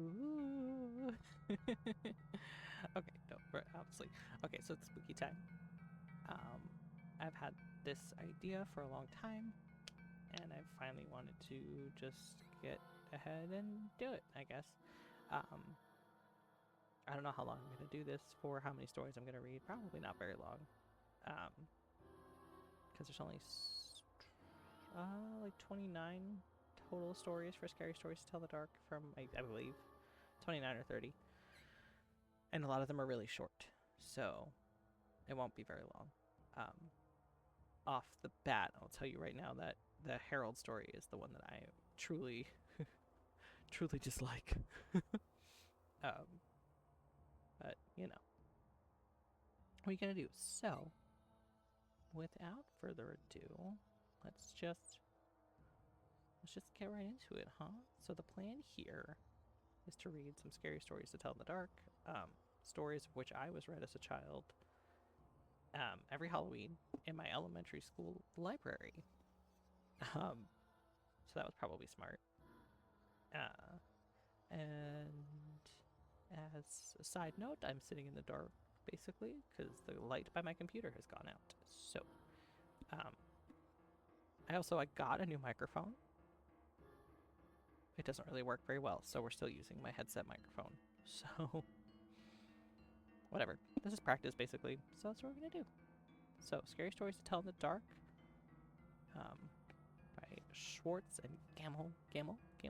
Ooh. Okay, no, honestly. Okay, so it's spooky time. I've had this idea for a long time, and I finally wanted to just get ahead and do it, I guess. Um, I don't know how long I'm going to do this for, how many stories I'm going to read. Probably not very long. Because there's only like 29 total stories for Scary Stories to Tell in the Dark from, I believe, 29 or 30. And a lot of them are really short, so it won't be very long. Um, Off the bat, I'll tell you right now that the Harold story is the one that I truly, truly dislike. um, but you know, what are you gonna do? So, without further ado, let's just get right into it, huh? So the plan here is to read some scary stories to tell in the dark. Stories of which I was read as a child. Every Halloween in my elementary school library. Um, so that was probably smart. Uh, and as a side note, I'm sitting in the dark basically because the light by my computer has gone out. So, um, I got a new microphone. It doesn't really work very well, so we're still using my headset microphone. So, whatever. This is practice basically. So that's what we're gonna do. So, scary stories to tell in the dark. Um, by Schwartz and Gamel. I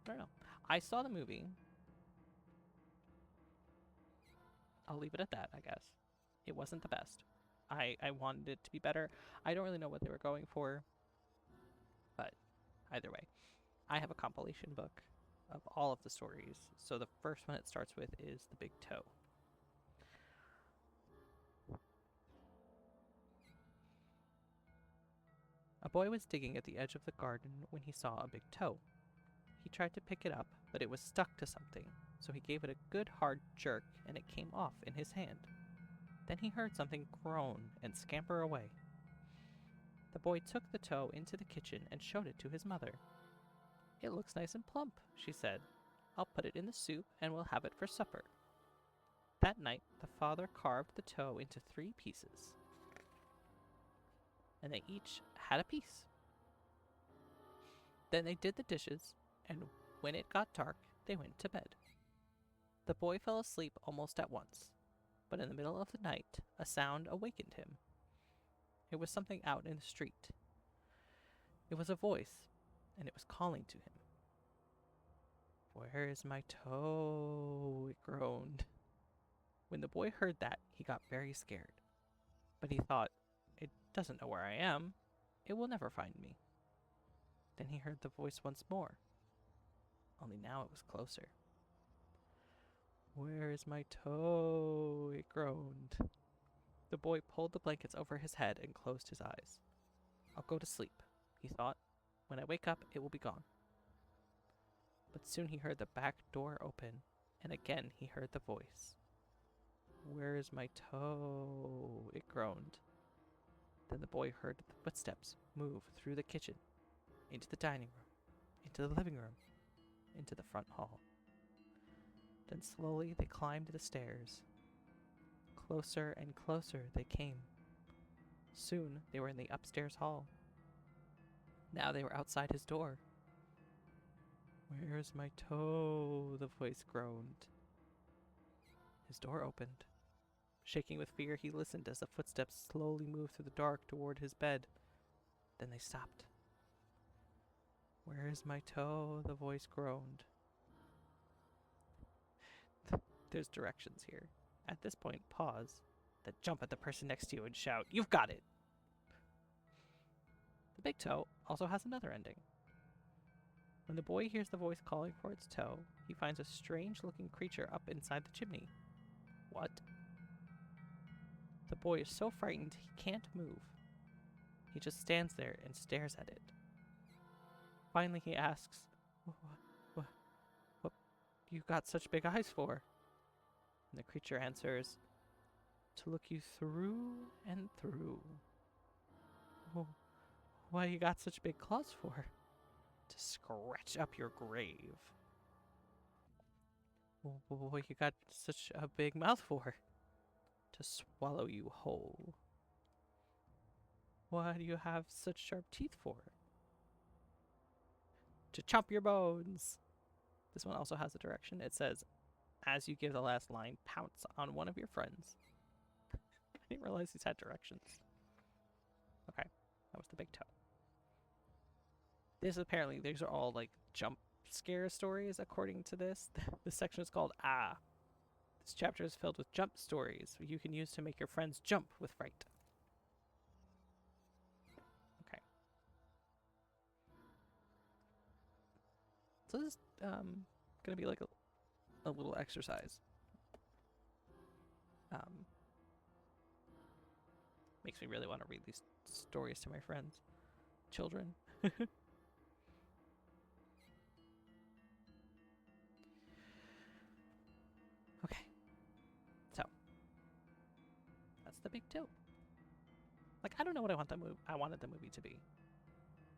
don't know. I saw the movie. I'll leave it at that, I guess. It wasn't the best. I wanted it to be better. I don't really know what they were going for, but either way. I have a compilation book of all of the stories. So the first one it starts with is The Big Toe. A boy was digging at the edge of the garden when he saw a big toe. He tried to pick it up, but it was stuck to something, so he gave it a good hard jerk and it came off in his hand. Then he heard something groan and scamper away. The boy took the toe into the kitchen and showed it to his mother. "It looks nice and plump," she said. "I'll put it in the soup and we'll have it for supper." That night, the father carved the toe into 3 pieces, and they each had a piece. Then they did the dishes, and when it got dark, they went to bed. The boy fell asleep almost at once, but in the middle of the night, a sound awakened him. It was something out in the street. It was a voice, and it was calling to him. "Where is my toe?" it groaned. When the boy heard that, he got very scared. But he thought, "It doesn't know where I am. It will never find me." Then he heard the voice once more, only now it was closer. "Where is my toe?" it groaned. The boy pulled the blankets over his head and closed his eyes. "I'll go to sleep," he thought. "When I wake up, it will be gone." But soon he heard the back door open, and again he heard the voice. "Where is my toe?" it groaned. Then the boy heard the footsteps move through the kitchen, into the dining room, into the living room, into the front hall. Then slowly they climbed the stairs. Closer and closer they came. Soon they were in the upstairs hall. Now they were outside his door. "Where's my toe?" the voice groaned. His door opened. Shaking with fear, he listened as the footsteps slowly moved through the dark toward his bed. Then they stopped. "Where's my toe?" the voice groaned. There's directions here. At this point, pause, then jump at the person next to you and shout, "You've got it!" The big toe also has another ending. When the boy hears the voice calling for its toe, he finds a strange looking creature up inside the chimney. What? The boy is so frightened he can't move. He just stands there and stares at it. Finally, he asks, What you got such big eyes for?" And the creature answers, "To look you through and through." "Oh, why you got such big claws for?" "To scratch up your grave." What you got such a big mouth for? To swallow you whole. Why do you have such sharp teeth for? To chomp your bones. This one also has a direction. It says, as you give the last line, pounce on one of your friends. I didn't realize these had directions. Okay, that was the big toe. These are all like jump scare stories according to this. This section is called Ah. This chapter is filled with jump stories you can use to make your friends jump with fright. Okay. So this is gonna be like a little exercise. Makes me really want to read these stories to my friends. Children. Okay. So. That's the big two. Like, I don't know what I wanted the movie to be.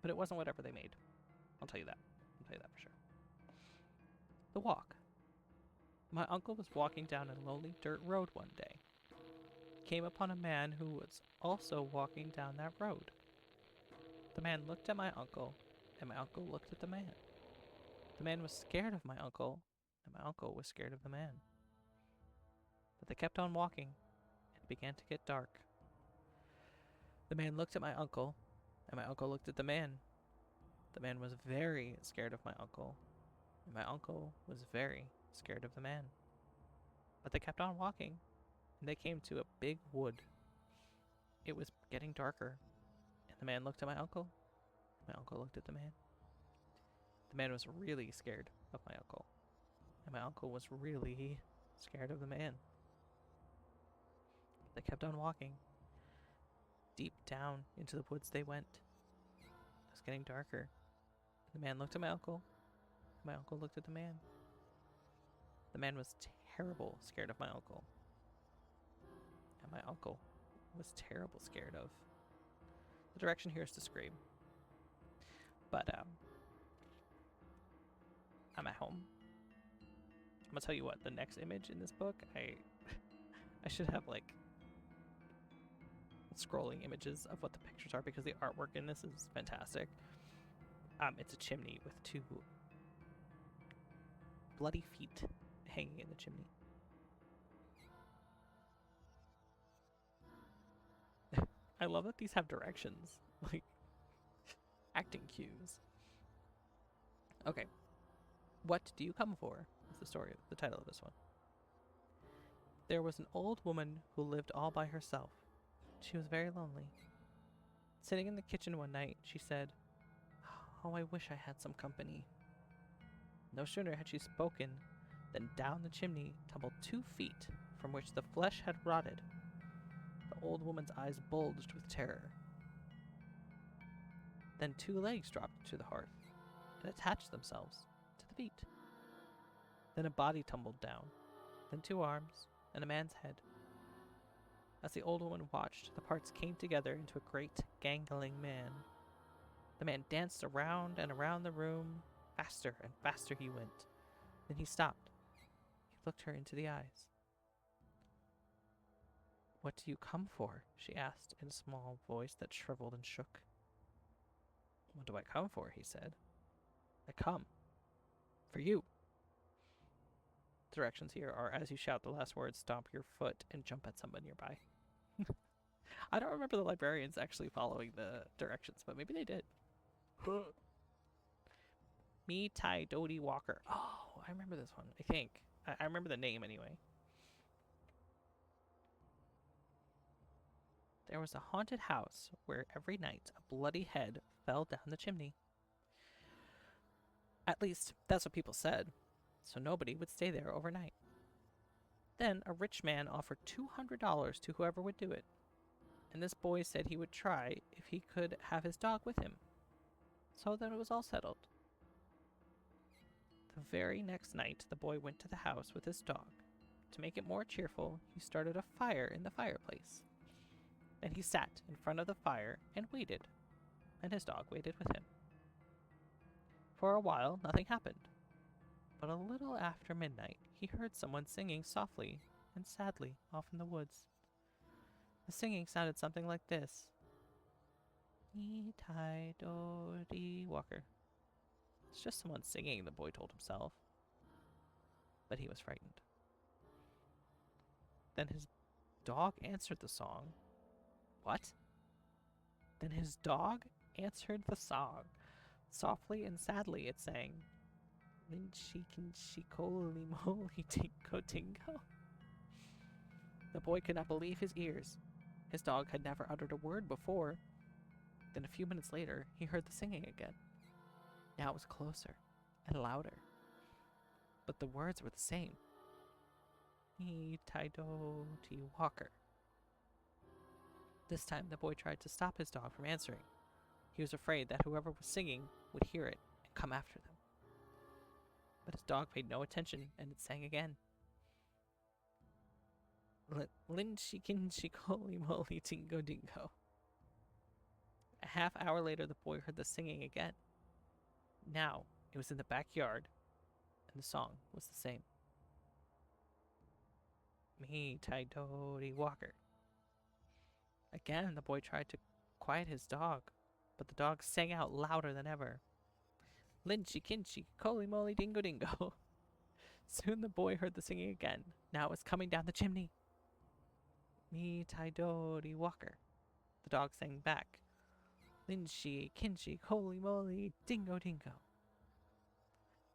But it wasn't whatever they made. I'll tell you that. I'll tell you that for sure. The walk. My uncle was walking down a lonely dirt road one day. He came upon a man who was also walking down that road. The man looked at my uncle, and my uncle looked at the man. The man was scared of my uncle, and my uncle was scared of the man. But they kept on walking, and it began to get dark. The man looked at my uncle, and my uncle looked at the man. The man was very scared of my uncle, and my uncle was very scared of the man. But they kept on walking, and they came to a big wood. It was getting darker, and the man looked at my uncle, and my uncle looked at the man. The man was really scared of my uncle, and my uncle was really scared of the man. They kept on walking. Deep down into the woods they went. It was getting darker. The man looked at my uncle, and my uncle looked at the man. The man was terrible scared of my uncle, and my uncle was terrible scared of. The direction here is to scream. But I'm at home. I'm gonna tell you what, the next image in this book, I should have like scrolling images of what the pictures are because the artwork in this is fantastic. It's a chimney with two bloody feet hanging in the chimney. I love that these have directions, like acting cues. Okay. What do you come for? Is the title of this one. There was an old woman who lived all by herself. She was very lonely. Sitting in the kitchen one night, she said, "Oh, I wish I had some company." No sooner had she spoken than down the chimney tumbled 2 feet from which the flesh had rotted. The old woman's eyes bulged with terror. Then 2 legs dropped to the hearth and attached themselves to the feet. Then a body tumbled down, then 2 arms, and a man's head. As the old woman watched, the parts came together into a great, gangling man. The man danced around and around the room. Faster and faster he went. Then he stopped. He looked her into the eyes. "What do you come for?" she asked in a small voice that shriveled and shook. "What do I come for?" he said. "I come for you." Directions here are, as you shout the last words, stomp your foot and jump at someone nearby. I don't remember the librarians actually following the directions, but maybe they did. Me Tai Dodie Walker. Oh, I remember this one, I think. I remember the name anyway. There was a haunted house where every night a bloody head fell down the chimney. At least, that's what people said, so nobody would stay there overnight. Then a rich man offered $200 to whoever would do it, and this boy said he would try if he could have his dog with him. So then it was all settled. The very next night, the boy went to the house with his dog. To make it more cheerful, he started a fire in the fireplace. Then he sat in front of the fire and waited, and his dog waited with him. For a while, nothing happened. But a little after midnight, he heard someone singing softly and sadly off in the woods. The singing sounded something like this. Ni tai do di walker. It's just someone singing, the boy told himself. But he was frightened. Then his dog answered the song. What? Then his dog answered the song. Softly and sadly it sang. Linchi kinchi koli moli tinko tingo. The boy could not believe his ears. His dog had never uttered a word before. Then a few minutes later, he heard the singing again. Now it was closer and louder. But the words were the same. Ni taido ti walker. This time the boy tried to stop his dog from answering. He was afraid that whoever was singing would hear it and come after them. But his dog paid no attention and it sang again. Linchi kinchi koli moli tingo dingo. A half hour later, the boy heard the singing again. Now it was in the backyard, and the song was the same. Me Taidori Walker. Again, the boy tried to quiet his dog, but the dog sang out louder than ever. Linchi kinchi koli moli dingo dingo. Soon the boy heard the singing again. Now it was coming down the chimney. Me Taidori Walker. The dog sang back. Linchi kinchi koli moli dingo dingo.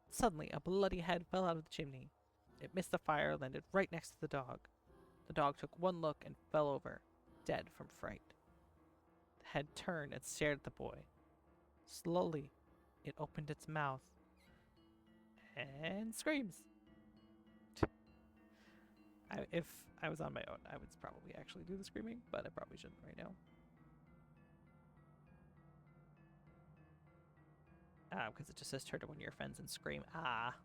Suddenly, a bloody head fell out of the chimney. It missed the fire, landed right next to the dog. The dog took one look and fell over, dead from fright. The head turned and stared at the boy. Slowly, it opened its mouth and screams. If I was on my own, I would probably actually do the screaming, but I probably shouldn't right now. Because it just says turn to one of your friends and scream, ah.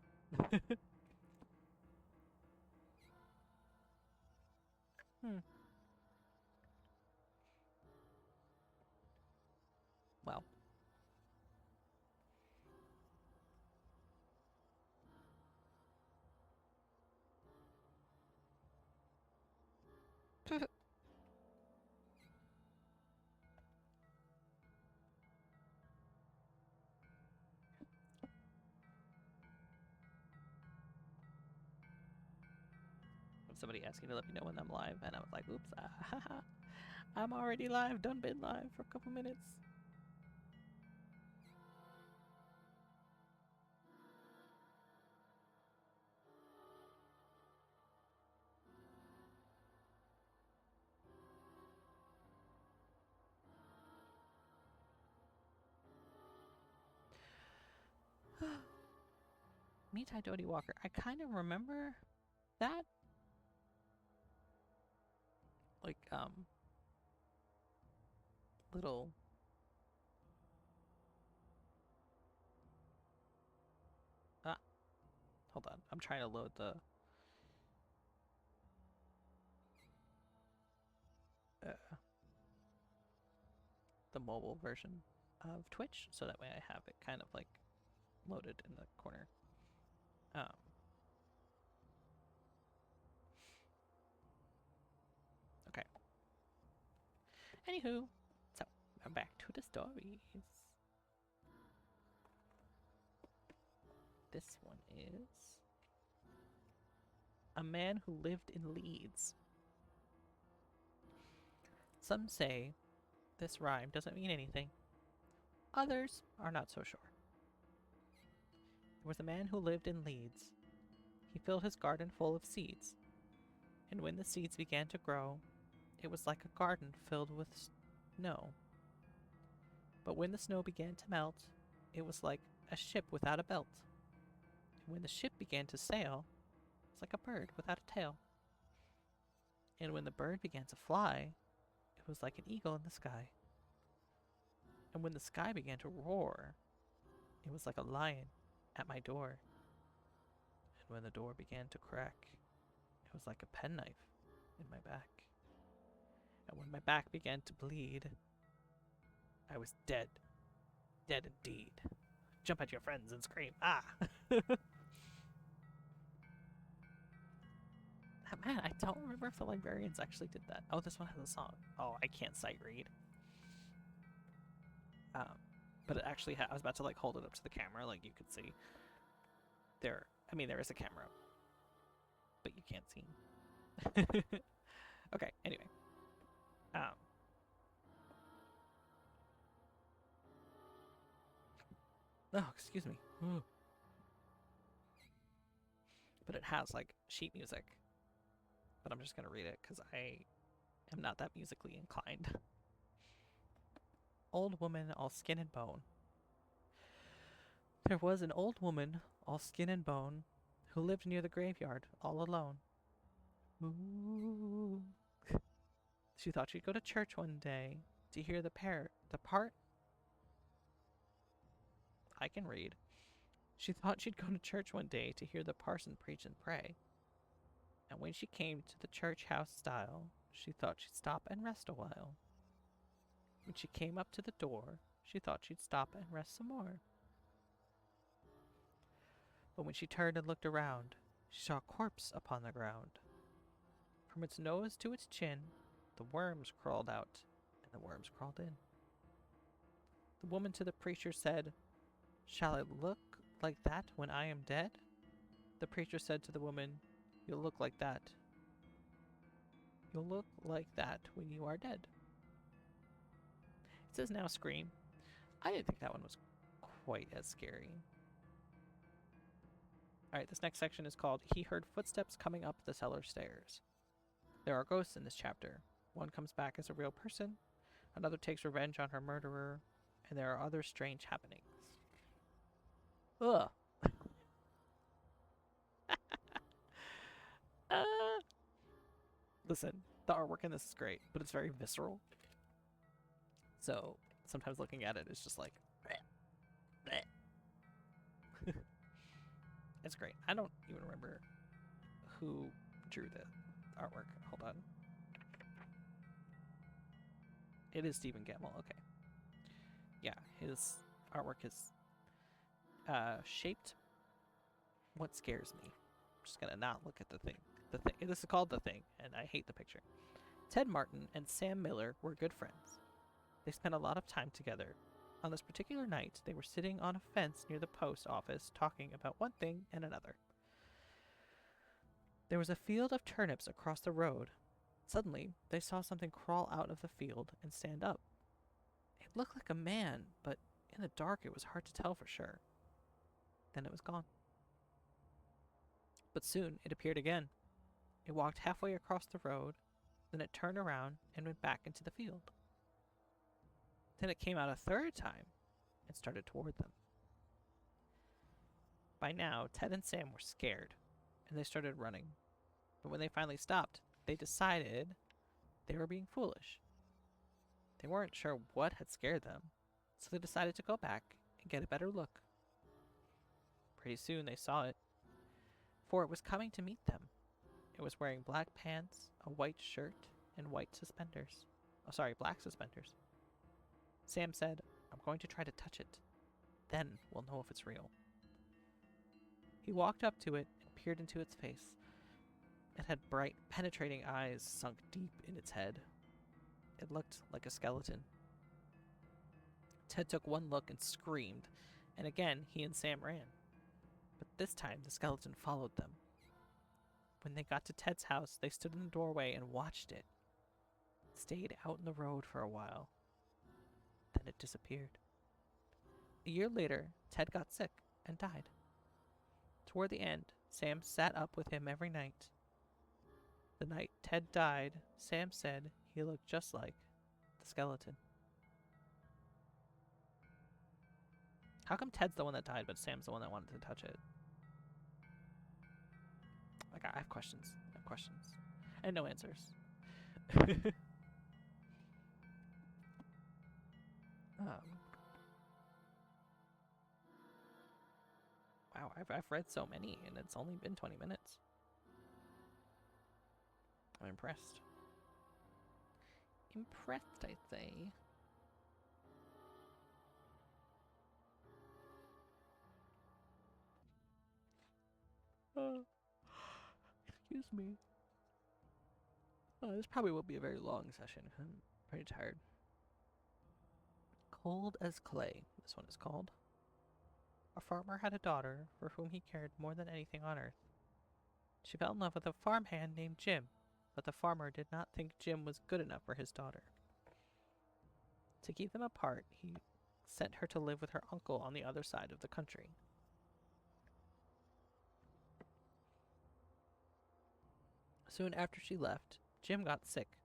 Well. Somebody asking to let me know when I'm live, and I was like, oops, I'm already live, done been live for a couple minutes. Meet Dodie Walker. I kind of remember that. Like, little... hold on. I'm trying to load the mobile version of Twitch, so that way I have it kind of like loaded in the corner. Okay. Anywho, so back to the stories. This one is a man who lived in Leeds. Some say this rhyme doesn't mean anything. Others are not so sure. There was a man who lived in Leeds. He filled his garden full of seeds, and when the seeds began to grow, it was like a garden filled with snow. But when the snow began to melt, it was like a ship without a belt. And when the ship began to sail, it was like a bird without a tail. And when the bird began to fly, it was like an eagle in the sky. And when the sky began to roar, it was like a lion at my door. And when the door began to crack, it was like a penknife in my back. And when my back began to bleed, I was dead. Dead indeed. Jump at your friends and scream, ah! Man, I don't remember if the librarians actually did that. Oh, this one has a song. Oh, I can't sight read. But it actually I was about to like hold it up to the camera, like you could see. There, I mean, there is a camera, but you can't see. Okay, anyway. Oh, excuse me. Ooh. But it has like sheet music. But I'm just gonna read it because I am not that musically inclined. Old woman, all skin and bone. There was an old woman, all skin and bone, who lived near the graveyard, all alone. Ooh. She thought she'd go to church one day to hear the part. I can read. She thought she'd go to church one day to hear the parson preach and pray. And when she came to the church house stile, she thought she'd stop and rest a while. When she came up to the door, she thought she'd stop and rest some more. But when she turned and looked around, she saw a corpse upon the ground. From its nose to its chin, the worms crawled out, and the worms crawled in. The woman to the preacher said, "Shall I look like that when I am dead?" The preacher said to the woman, "You'll look like that. You'll look like that when you are dead." It says now scream. I didn't think that one was quite as scary. Alright, this next section is called He Heard Footsteps Coming Up the Cellar Stairs. There are ghosts in this chapter. One comes back as a real person, another takes revenge on her murderer, and there are other strange happenings. Ugh. Listen, the artwork in this is great, but it's very visceral. So sometimes looking at it is just like, bleh, bleh. It's great. I don't even remember who drew the artwork. Hold on. It is Stephen Gamble. Okay. Yeah, his artwork is shaped what scares me. I'm just gonna not look at the thing. The thing. This is called The Thing, and I hate the picture. Ted Martin and Sam Miller were good friends. They spent a lot of time together. On this particular night, they were sitting on a fence near the post office talking about one thing and another. There was a field of turnips across the road. Suddenly, they saw something crawl out of the field and stand up. It looked like a man, but in the dark it was hard to tell for sure. Then it was gone. But soon it appeared again. It walked halfway across the road, then it turned around and went back into the field. Then it came out a third time and started toward them. By now, Ted and Sam were scared, and they started running. But when they finally stopped, they decided they were being foolish. They weren't sure what had scared them, so they decided to go back and get a better look. Pretty soon they saw it, for it was coming to meet them. It was wearing black pants, a white shirt, and white suspenders. Black suspenders. Sam said, "I'm going to try to touch it. Then we'll know if it's real." He walked up to it and peered into its face. It had bright, penetrating eyes sunk deep in its head. It looked like a skeleton. Ted took one look and screamed, and again he and Sam ran. But this time the skeleton followed them. When they got to Ted's house, they stood in the doorway and watched it. It stayed out in the road for a while. Then it disappeared. A year later, Ted got sick and died. Toward the end, Sam sat up with him every night. The night Ted died, Sam said he looked just like the skeleton. How come Ted's the one that died, but Sam's the one that wanted to touch it? Like, I have questions. And no answers. Wow, I've read so many, and it's only been 20 minutes. I'm impressed. Impressed, I'd say. Excuse me. This probably will be a very long session. I'm pretty tired. Cold as Clay, this one is called. A farmer had a daughter for whom he cared more than anything on earth. She fell in love with a farmhand named Jim, but the farmer did not think Jim was good enough for his daughter. To keep them apart, he sent her to live with her uncle on the other side of the country. Soon after she left, Jim got sick,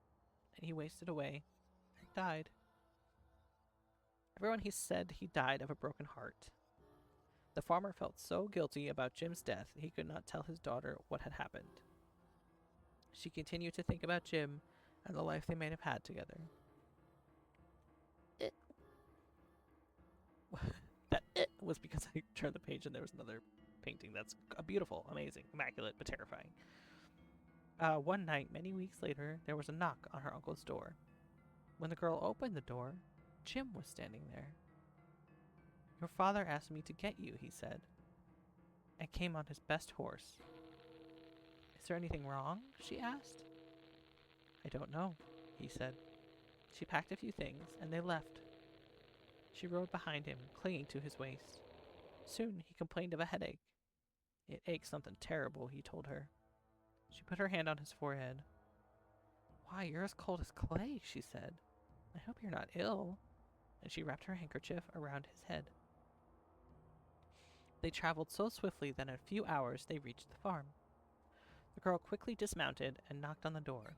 and he wasted away and died. Everyone he said he died of a broken heart. The farmer felt so guilty about Jim's death he could not tell his daughter what had happened. She continued to think about Jim and the life they might have had together. That was because I turned the page and there was another painting that's beautiful, amazing, immaculate, but terrifying. One night, many weeks later, there was a knock on her uncle's door. When the girl opened the door, Jim was standing there. Your father asked me to get you, he said, and came on his best horse. Is there anything wrong? She asked. I don't know, he said. She packed a few things, and they left. She rode behind him, clinging to his waist. Soon he complained of a headache. It aches something terrible, he told her. She put her hand on his forehead. Why, you're as cold as clay, she said. I hope you're not ill. And she wrapped her handkerchief around his head. They traveled so swiftly that in a few hours they reached the farm. The girl quickly dismounted and knocked on the door.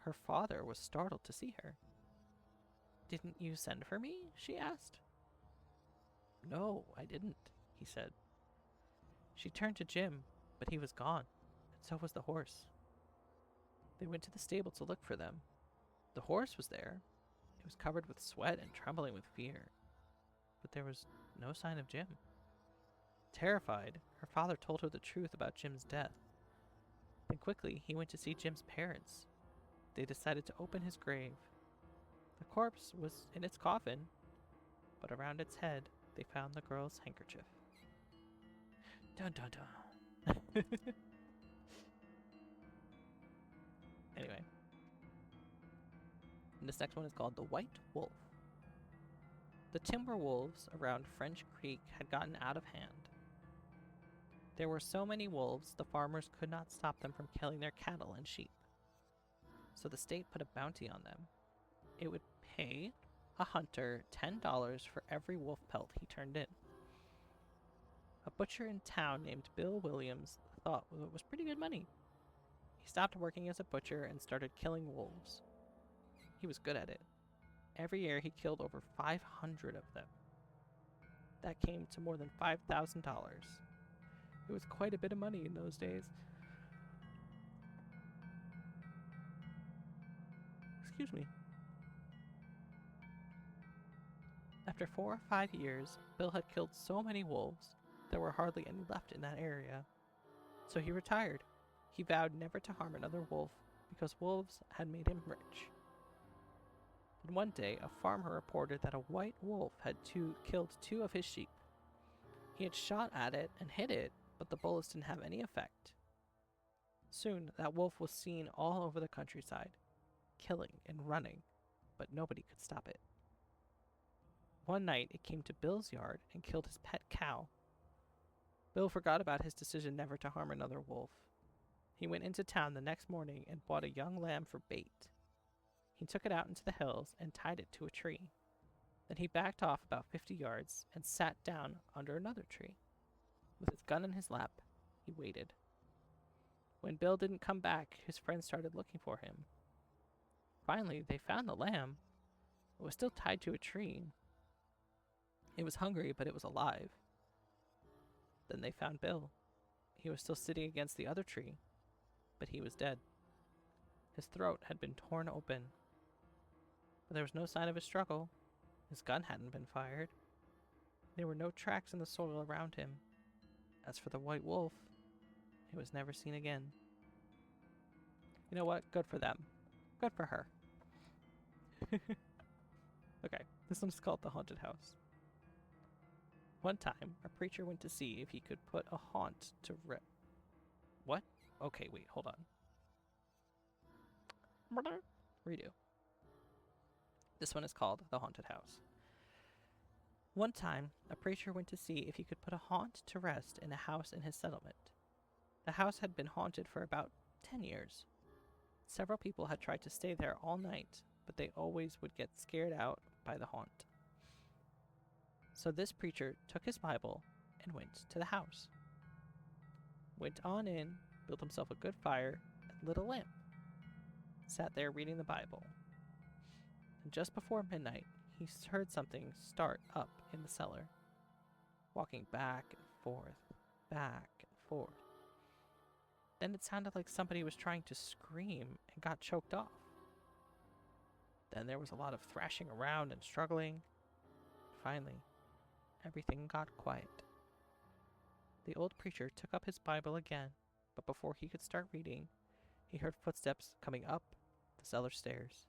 Her father was startled to see her. Didn't you send for me? She asked. No, I didn't, he said. She turned to Jim, but he was gone, and so was the horse. They went to the stable to look for them. The horse was there. It was covered with sweat and trembling with fear, but there was no sign of Jim. Terrified, her father told her the truth about Jim's death. Then quickly, he went to see Jim's parents. They decided to open his grave. The corpse was in its coffin, but around its head, they found the girl's handkerchief. Dun dun dun. Anyway. And this next one is called The White Wolf. The timber wolves around French Creek had gotten out of hand. There were so many wolves, the farmers could not stop them from killing their cattle and sheep. So the state put a bounty on them. It would pay a hunter $10 for every wolf pelt he turned in. A butcher in town named Bill Williams thought it was pretty good money. He stopped working as a butcher and started killing wolves. He was good at it. Every year he killed over 500 of them. That came to more than $5,000. It was quite a bit of money in those days. Excuse me. After 4 or 5 years, Bill had killed so many wolves, there were hardly any left in that area. So he retired. He vowed never to harm another wolf because wolves had made him rich. And one day, a farmer reported that a white wolf had killed 2 of his sheep. He had shot at it and hit it, but the bullets didn't have any effect. Soon, that wolf was seen all over the countryside, killing and running, but nobody could stop it. One night, it came to Bill's yard and killed his pet cow. Bill forgot about his decision never to harm another wolf. He went into town the next morning and bought a young lamb for bait. He took it out into the hills and tied it to a tree. Then he backed off about 50 yards and sat down under another tree. With his gun in his lap, he waited. When Bill didn't come back, his friends started looking for him. Finally, they found the lamb. It was still tied to a tree. It was hungry, but it was alive. Then they found Bill. He was still sitting against the other tree, but he was dead. His throat had been torn open. But there was no sign of a struggle. His gun hadn't been fired. There were no tracks in the soil around him. As for the white wolf, it was never seen again. You know what? Good for them. Good for her. Okay, this one's called The Haunted House. One time, a preacher went to see if he could put a haunt to What? Okay, wait, hold on. Redo. This one is called The Haunted House. One time, a preacher went to see if he could put a haunt to rest in a house in his settlement. The house had been haunted for about 10 years. Several people had tried to stay there all night, but they always would get scared out by the haunt. So this preacher took his Bible and went to the house. Went on in, built himself a good fire, and lit a lamp. Sat there reading the Bible. And just before midnight, he heard something start up in the cellar, walking back and forth, back and forth. Then it sounded like somebody was trying to scream and got choked off. Then there was a lot of thrashing around and struggling. Finally, everything got quiet. The old preacher took up his Bible again, but before he could start reading, he heard footsteps coming up the cellar stairs.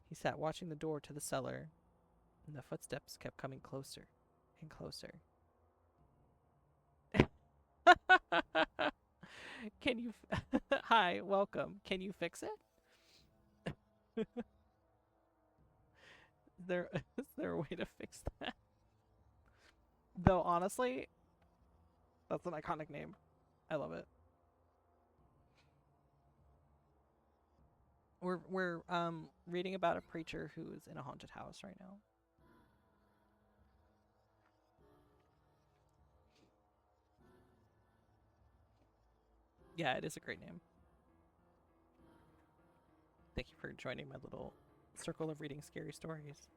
He sat watching the door to the cellar, and the footsteps kept coming closer and closer. Can you... Hi, welcome. Can you fix it? Is there a way to fix that? Though, honestly, that's an iconic name. I love it. We're reading about a preacher who's in a haunted house right now. Yeah, it is a great name. Thank you for joining my little circle of reading scary stories.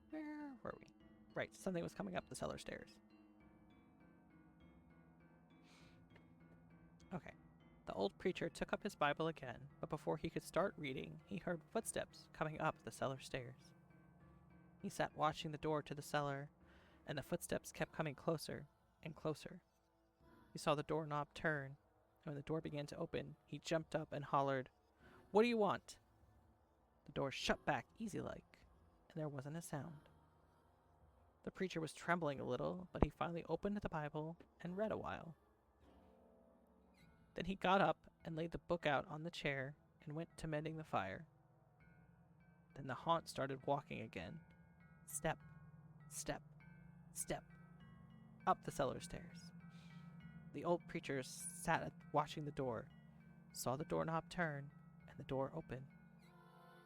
Where were we? Right, something was coming up the cellar stairs. Okay. The old preacher took up his Bible again, but before he could start reading, he heard footsteps coming up the cellar stairs. He sat watching the door to the cellar, and the footsteps kept coming closer and closer. He saw the doorknob turn, and when the door began to open, he jumped up and hollered, "What do you want?" The door shut back easy-like, and there wasn't a sound. The preacher was trembling a little, but he finally opened the Bible and read a while. Then he got up and laid the book out on the chair and went to mending the fire. Then the haunt started walking again. Step, step, step, up the cellar stairs. The old preacher sat watching the door, saw the doorknob turn, and the door open.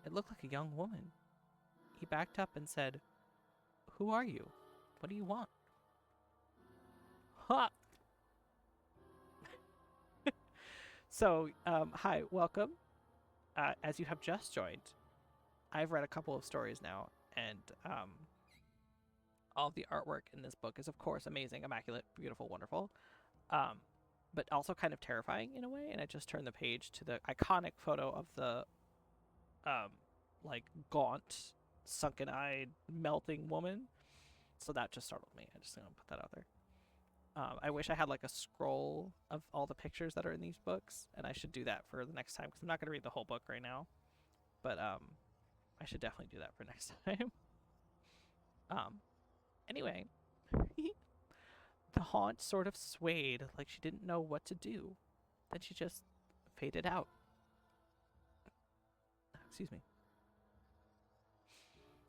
It looked like a young woman. He backed up and said, "Who are you? What do you want?" Ha! So, hi, welcome. As you have just joined, I've read a couple of stories now, and all of the artwork in this book is, of course, amazing, immaculate, beautiful, wonderful, but also kind of terrifying in a way. And I just turned the page to the iconic photo of the, like, gaunt, sunken-eyed, melting woman. So that just startled me. I'm just gonna put that out there. I wish I had like a scroll of all the pictures that are in these books, and I should do that for the next time because I'm not going to read the whole book right now. But I should definitely do that for next time. Anyway, the haunt sort of swayed like she didn't know what to do. Then she just faded out. Excuse me.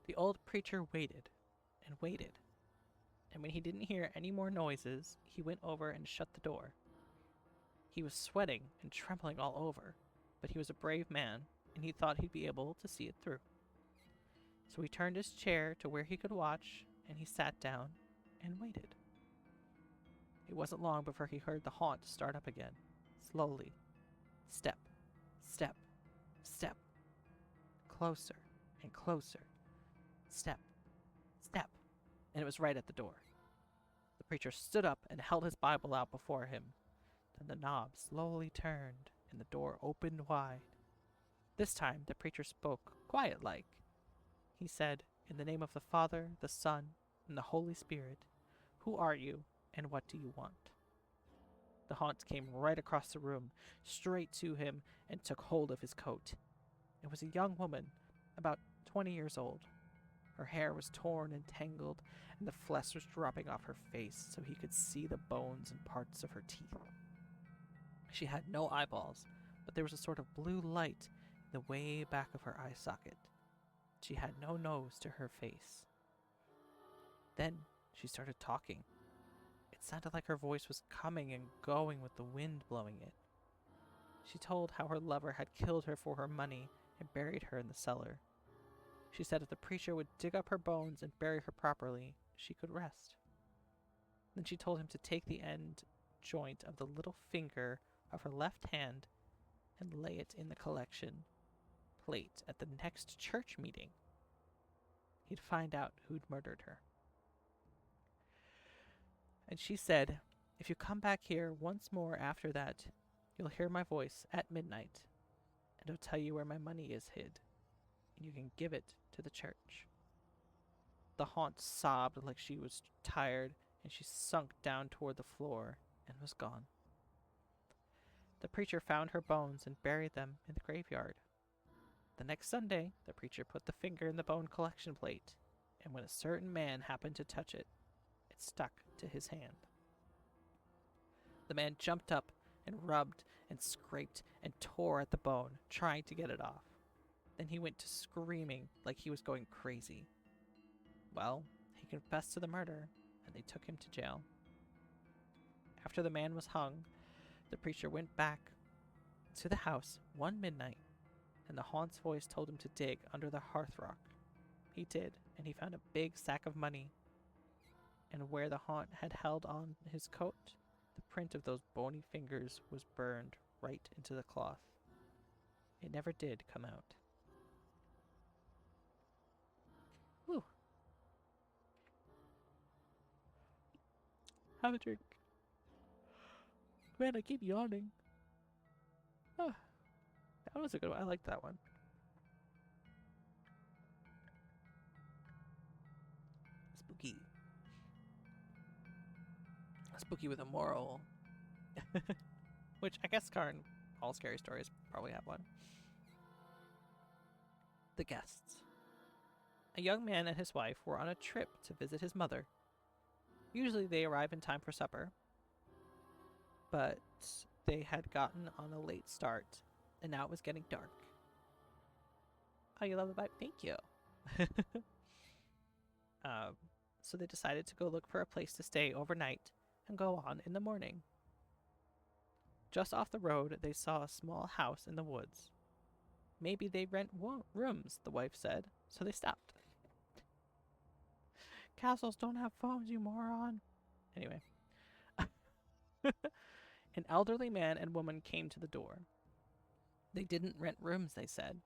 The old preacher waited and waited. And when he didn't hear any more noises, he went over and shut the door. He was sweating and trembling all over, but he was a brave man, and he thought he'd be able to see it through. So he turned his chair to where he could watch, and he sat down and waited. It wasn't long before he heard the haunt start up again, slowly. Step, step, step. Closer and closer. Step, step. And it was right at the door. The preacher stood up and held his Bible out before him. Then the knob slowly turned, and the door opened wide. This time the preacher spoke quiet-like. He said, "In the name of the Father, the Son, and the Holy Spirit, who are you, and what do you want?" The haunt came right across the room, straight to him, and took hold of his coat. It was a young woman, about 20 years old. Her hair was torn and tangled, and the flesh was dropping off her face so he could see the bones and parts of her teeth. She had no eyeballs, but there was a sort of blue light in the way back of her eye socket. She had no nose to her face. Then she started talking. It sounded like her voice was coming and going with the wind blowing it. She told how her lover had killed her for her money and buried her in the cellar. She said if the preacher would dig up her bones and bury her properly, she could rest. Then she told him to take the end joint of the little finger of her left hand and lay it in the collection plate at the next church meeting. He'd find out who'd murdered her. And she said, if you come back here once more after that, you'll hear my voice at midnight, and I'll tell you where my money is hid, and you can give it to the church. The haunt sobbed like she was tired, and she sunk down toward the floor and was gone. The preacher found her bones and buried them in the graveyard. The next Sunday, the preacher put the finger in the bone collection plate, and when a certain man happened to touch it, it stuck to his hand. The man jumped up and rubbed and scraped and tore at the bone, trying to get it off. Then he went to screaming like he was going crazy. Well, he confessed to the murder, and they took him to jail. After the man was hung, the preacher went back to the house one midnight, and the haunt's voice told him to dig under the hearth rock. He did, and he found a big sack of money. And where the haunt had held on his coat, the print of those bony fingers was burned right into the cloth. It never did come out. Whew. Have a drink. Man, I keep yawning. Oh, that was a good one. I liked that one. Spooky. Spooky with a moral. Which I guess all scary stories probably have one. The guests. A young man and his wife were on a trip to visit his mother. Usually they arrive in time for supper, but they had gotten on a late start, and now it was getting dark. Oh, you love the vibe? Thank you. So they decided to go look for a place to stay overnight and go on in the morning. Just off the road, they saw a small house in the woods. Maybe they rent rooms, the wife said, so they stopped. Castles don't have phones, you moron. Anyway. An elderly man and woman came to the door. They didn't rent rooms, they said,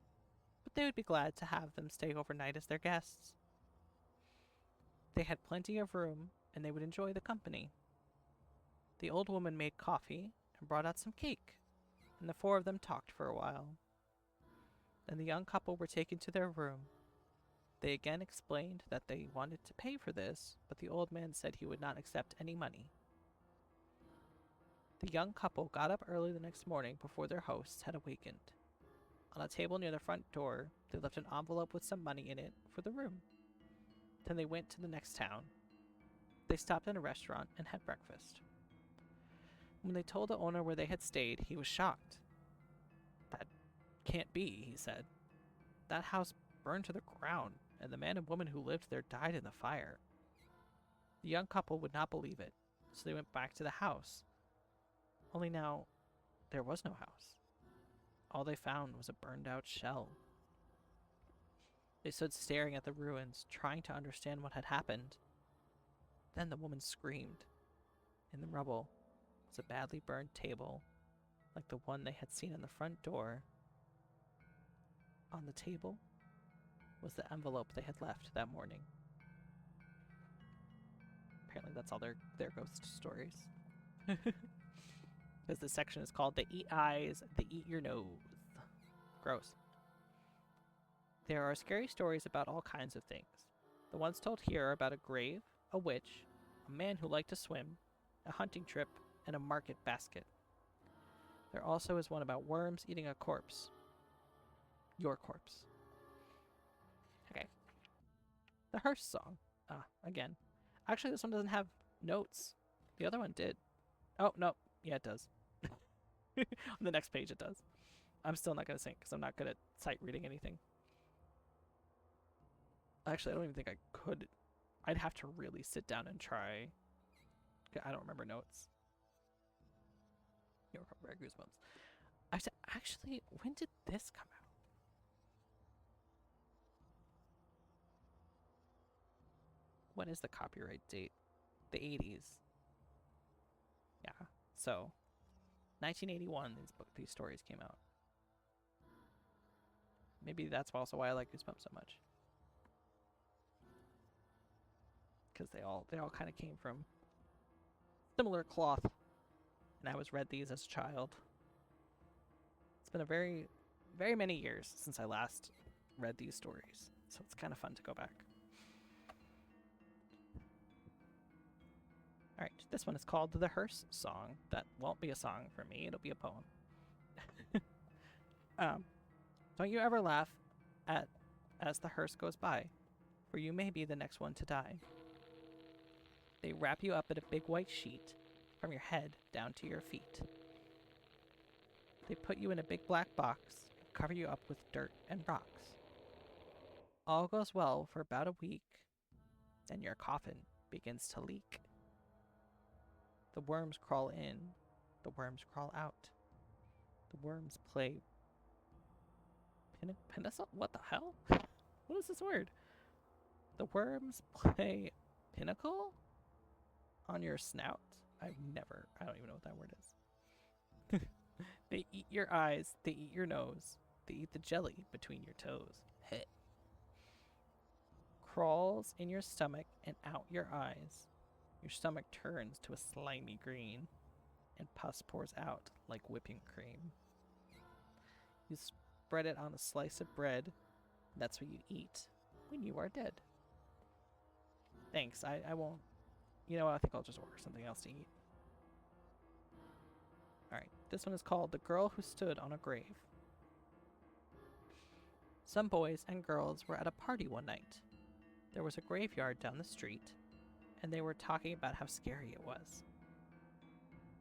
but they would be glad to have them stay overnight as their guests. They had plenty of room, and they would enjoy the company. The old woman made coffee and brought out some cake, and the four of them talked for a while. Then the young couple were taken to their room. They again explained that they wanted to pay for this, but the old man said he would not accept any money. The young couple got up early the next morning before their hosts had awakened. On a table near the front door, they left an envelope with some money in it for the room. Then they went to the next town. They stopped in a restaurant and had breakfast. When they told the owner where they had stayed, he was shocked. That can't be, he said. That house burned to the ground, and the man and woman who lived there died in the fire. The young couple would not believe it, so they went back to the house. Only now, there was no house. All they found was a burned-out shell. They stood staring at the ruins, trying to understand what had happened. Then the woman screamed. In the rubble was a badly burned table, like the one they had seen in the front door. On the table was the envelope they had left that morning. Apparently that's all their ghost stories. Because this section is called They Eat Eyes, They Eat Your Nose. Gross. There are scary stories about all kinds of things. The ones told here are about a grave, a witch, a man who liked to swim, a hunting trip, and a market basket. There also is one about worms eating a corpse. Your corpse. Okay. The Hearst song. Again. Actually, this one doesn't have notes. The other one did. Oh, no. Yeah, it does. On the next page it does. I'm still not going to sync because I'm not good at sight reading anything. Actually, I don't even think I could. I'd have to really sit down and try. I don't remember notes. You remember Goosebumps. I said, actually, when did this come out? What is the copyright date? The 80s. Yeah. So, 1981, these stories came out. Maybe that's also why I like Goosebumps so much. Because they all kind of came from similar cloth. And I always read these as a child. It's been a very, very many years since I last read these stories. So it's kind of fun to go back. Alright, this one is called The Hearse Song. That won't be a song for me, it'll be a poem. Don't you ever laugh as the hearse goes by, for you may be the next one to die. They wrap you up in a big white sheet, from your head down to your feet. They put you in a big black box, and cover you up with dirt and rocks. All goes well for about a week, then your coffin begins to leak. The worms crawl in, the worms crawl out. The worms play Pinnacle? What the hell? What is this word? The worms play pinnacle on your snout? I don't even know what that word is. They eat your eyes, they eat your nose, they eat the jelly between your toes. Heh. Crawls in your stomach and out your eyes. Your stomach turns to a slimy green, and pus pours out like whipping cream. You spread it on a slice of bread. That's what you eat when you are dead. Thanks, I won't. You know what, I think I'll just order something else to eat. Alright, this one is called The Girl Who Stood on a Grave. Some boys and girls were at a party one night. There was a graveyard down the street, and they were talking about how scary it was.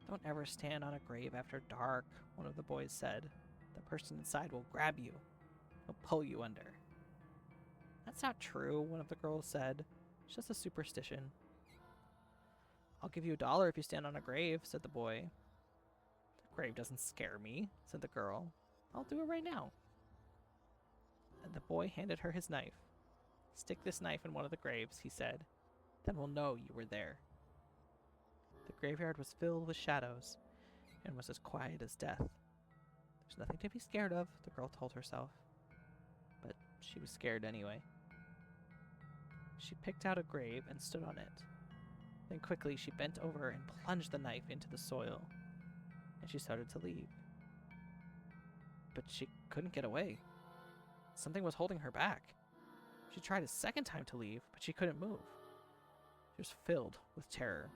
Don't ever stand on a grave after dark, one of the boys said. The person inside will grab you. He'll pull you under. That's not true, one of the girls said. It's just a superstition. I'll give you $1 if you stand on a grave, said the boy. The grave doesn't scare me, said the girl. I'll do it right now. And the boy handed her his knife. Stick this knife in one of the graves, he said. Then we'll know you were there. The graveyard was filled with shadows and was as quiet as death. There's nothing to be scared of, the girl told herself. But she was scared anyway. She picked out a grave and stood on it. Then quickly she bent over and plunged the knife into the soil, and she started to leave. But she couldn't get away. Something was holding her back. She tried a second time to leave, but she couldn't move. She was filled with terror.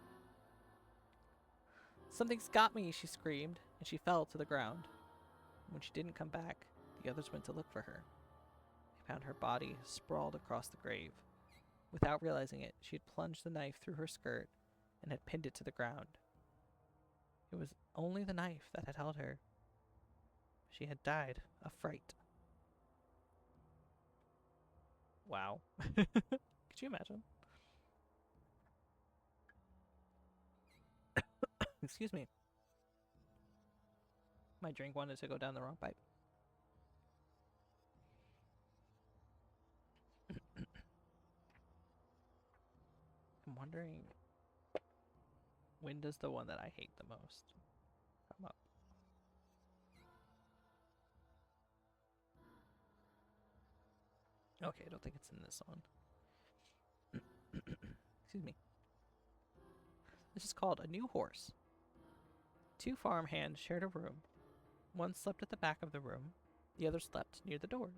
Something's got me, she screamed, and she fell to the ground. When she didn't come back, the others went to look for her. They found her body sprawled across the grave. Without realizing it, she had plunged the knife through her skirt and had pinned it to the ground. It was only the knife that had held her. She had died of fright. Wow. Could you imagine? Excuse me. My drink wanted to go down the wrong pipe. I'm wondering, when does the one that I hate the most come up? Okay, I don't think it's in this one. Excuse me. This is called A New Horse. Two farm hands shared a room. One slept at the back of the room, the other slept near the door.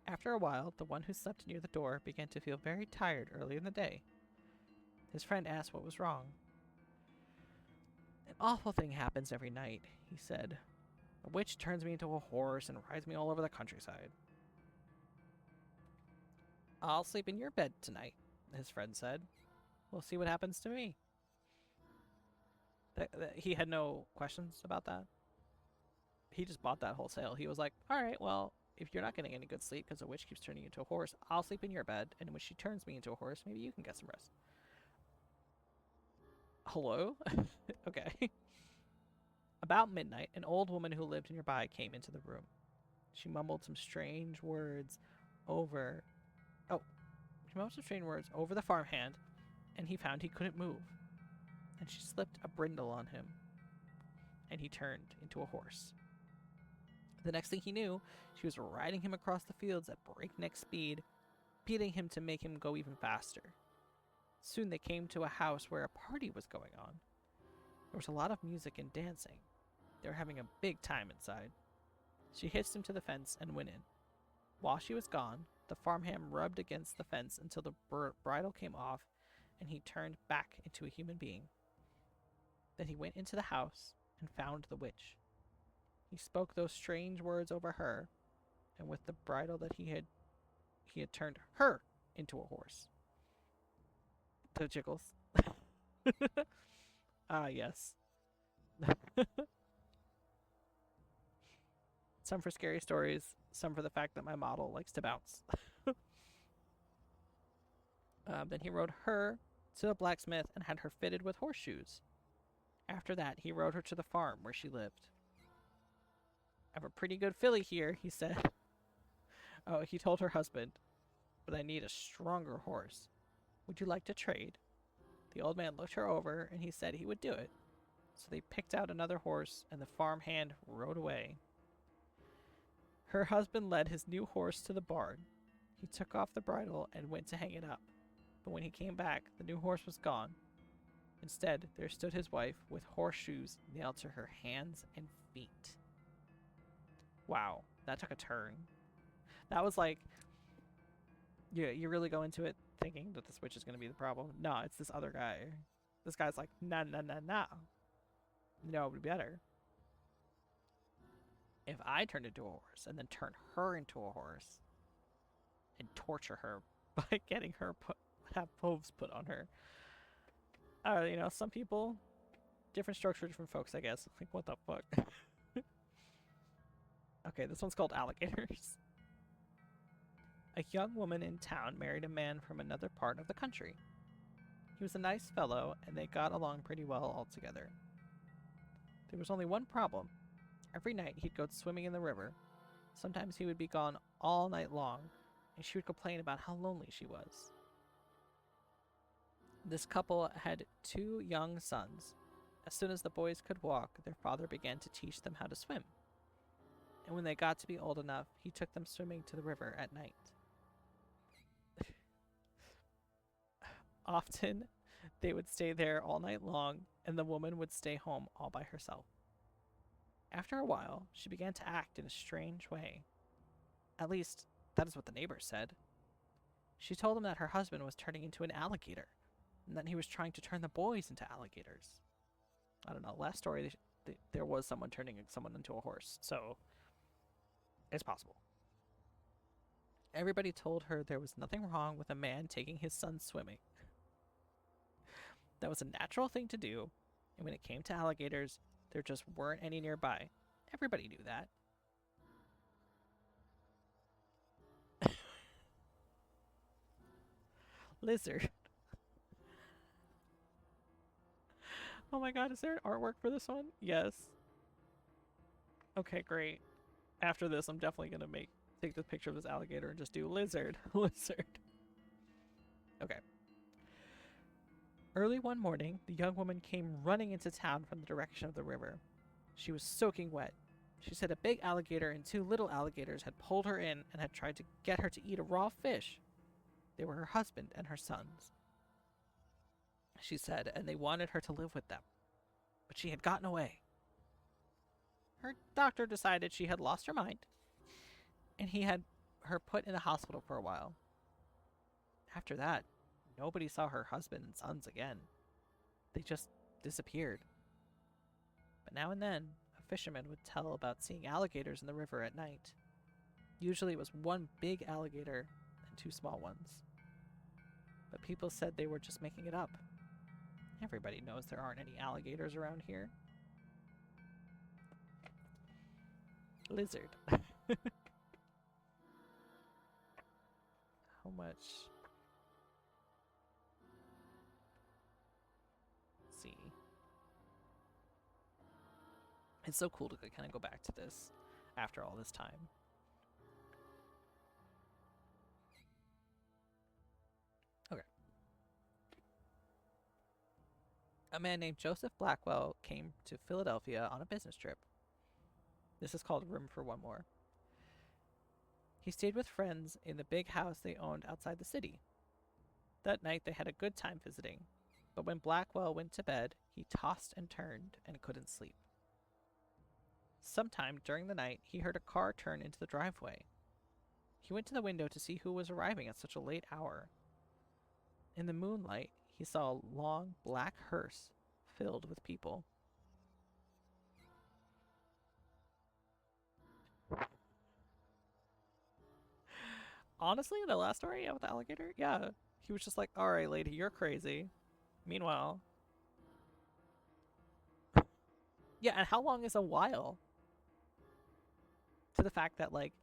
After a while, the one who slept near the door began to feel very tired early in the day. His friend asked what was wrong. An awful thing happens every night, he said. A witch turns me into a horse and rides me all over the countryside. I'll sleep in your bed tonight, his friend said. We'll see what happens to me. He had no questions about that? he just bought that wholesale. He was like, all right, well, if you're not getting any good sleep because the witch keeps turning you into a horse, I'll sleep in your bed, and when she turns me into a horse, maybe you can get some rest. Hello? Okay. About midnight, an old woman who lived nearby came into the room. She mumbled some strange words over. Oh, she mumbled some strange words over the farmhand, and he found he couldn't move. And she slipped a brindle on him, and he turned into a horse. The next thing he knew, she was riding him across the fields at breakneck speed, beating him to make him go even faster. Soon they came to a house where a party was going on. There was a lot of music and dancing. They were having a big time inside. She hitched him to the fence and went in. While she was gone, the farmhand rubbed against the fence until the bridle came off, and he turned back into a human being. Then he went into the house and found the witch. He spoke those strange words over her, and with the bridle that he had turned her into a horse. The jiggles. Ah, yes. Some for scary stories, some for the fact that my model likes to bounce. Then he rode her to the blacksmith and had her fitted with horseshoes. After that, he rode her to the farm where she lived. I have a pretty good filly here, he said. Oh, he told her husband, but I need a stronger horse. Would you like to trade? The old man looked her over, and he said he would do it. So they picked out another horse, and the farmhand rode away. Her husband led his new horse to the barn. He took off the bridle and went to hang it up. But when he came back, the new horse was gone. Instead, there stood his wife with horseshoes nailed to her hands and feet. Wow, that took a turn. That was like, you really go into it thinking that this witch is going to be the problem. No, it's this other guy. This guy's like, nah. No, it would be better if I turned into a horse and then turn her into a horse and torture her by getting her have hooves put on her. Some people, different strokes for different folks, I guess. Like, what the fuck? Okay, this one's called Alligators. A young woman in town married a man from another part of the country. He was a nice fellow, and they got along pretty well altogether. There was only one problem. Every night he'd go swimming in the river. Sometimes he would be gone all night long, and she would complain about how lonely she was. This couple had 2 young sons. As soon as the boys could walk, their father began to teach them how to swim. And when they got to be old enough, he took them swimming to the river at night. Often, they would stay there all night long, and the woman would stay home all by herself. After a while, she began to act in a strange way. At least, that is what the neighbors said. She told them that her husband was turning into an alligator, and that he was trying to turn the boys into alligators. I don't know, last story, there was someone turning someone into a horse, so it's possible. Everybody told her there was nothing wrong with a man taking his son swimming. That was a natural thing to do, and when it came to alligators, there just weren't any nearby. Everybody knew that. Lizard. Oh my god, is there an artwork for this one? Yes. Okay, great. After this, I'm definitely gonna take this picture of this alligator and just do lizard. Lizard. Okay. Early one morning, the young woman came running into town from the direction of the river. She was soaking wet. She said a big alligator and 2 little alligators had pulled her in and had tried to get her to eat a raw fish. They were her husband and her sons, she said, and they wanted her to live with them. But she had gotten away. Her doctor decided she had lost her mind, and he had her put in the hospital for a while. After that, nobody saw her husband and sons again. They just disappeared. But now and then, a fisherman would tell about seeing alligators in the river at night. Usually it was 1 big alligator and 2 small ones. But people said they were just making it up. Everybody knows there aren't any alligators around here. Lizard. How much? Let's see. It's so cool to kind of go back to this after all this time. Okay. A man named Joseph Blackwell came to Philadelphia on a business trip. This is called Room for One More. He stayed with friends in the big house they owned outside the city. That night they had a good time visiting, but when Blackwell went to bed, he tossed and turned and couldn't sleep. Sometime during the night, he heard a car turn into the driveway. He went to the window to see who was arriving at such a late hour. In the moonlight, he saw a long black hearse filled with people. Honestly, the last story with the alligator, yeah. He was just like, alright, lady, you're crazy. Meanwhile, yeah, and how long is a while? To the fact that, like,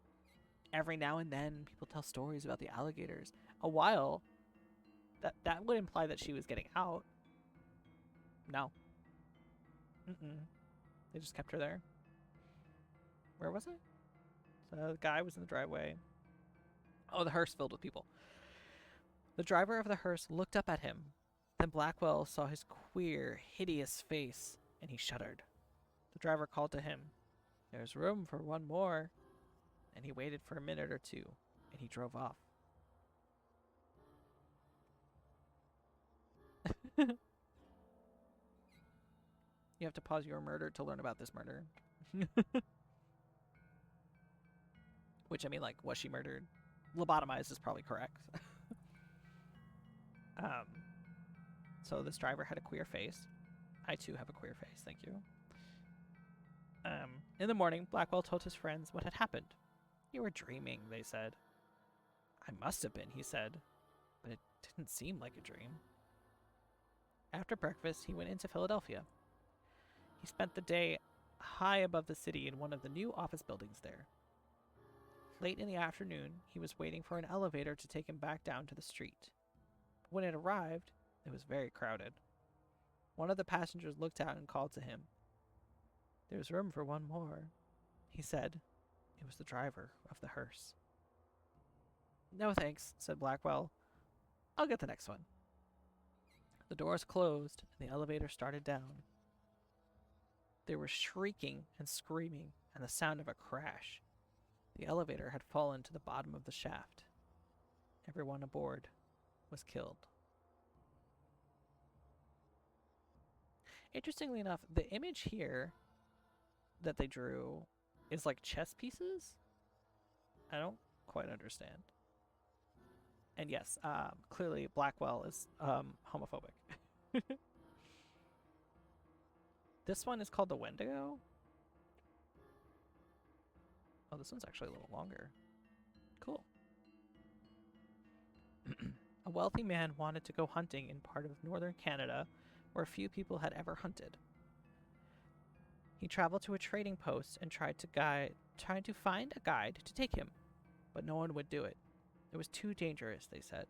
every now and then people tell stories about the alligators. A while, that would imply that she was getting out. No. They just kept her there. Where was it? So the guy was in the driveway. Oh, the hearse filled with people. The driver of the hearse looked up at him. Then Blackwell saw his queer, hideous face, and he shuddered. The driver called to him, "There's room for one more." And he waited for a minute or two, and he drove off. You have to pause your murder to learn about this murder. Which, I mean, like, was she murdered? Lobotomized is probably correct. So this driver had a queer face. I too have a queer face, thank you. In the morning, Blackwell told his friends what had happened. "You were dreaming," they said. "I must have been," he said, "but it didn't seem like a dream." After breakfast, he went into Philadelphia. He spent the day high above the city in one of the new office buildings there. Late in the afternoon, he was waiting for an elevator to take him back down to the street. But when it arrived, it was very crowded. One of the passengers looked out and called to him. "There's room for one more," he said. It was the driver of the hearse. "No thanks," said Blackwell. "I'll get the next one." The doors closed and the elevator started down. There was shrieking and screaming and the sound of a crash. The elevator had fallen to the bottom of the shaft. Everyone aboard was killed. Interestingly enough, the image here that they drew is like chess pieces. I don't quite understand. And yes, clearly Blackwell is homophobic. This one is called the Wendigo. Oh, this one's actually a little longer. Cool. A wealthy man wanted to go hunting in part of northern Canada where few people had ever hunted. He traveled to a trading post and tried to find a guide to take him, but no one would do it. It was too dangerous, they said.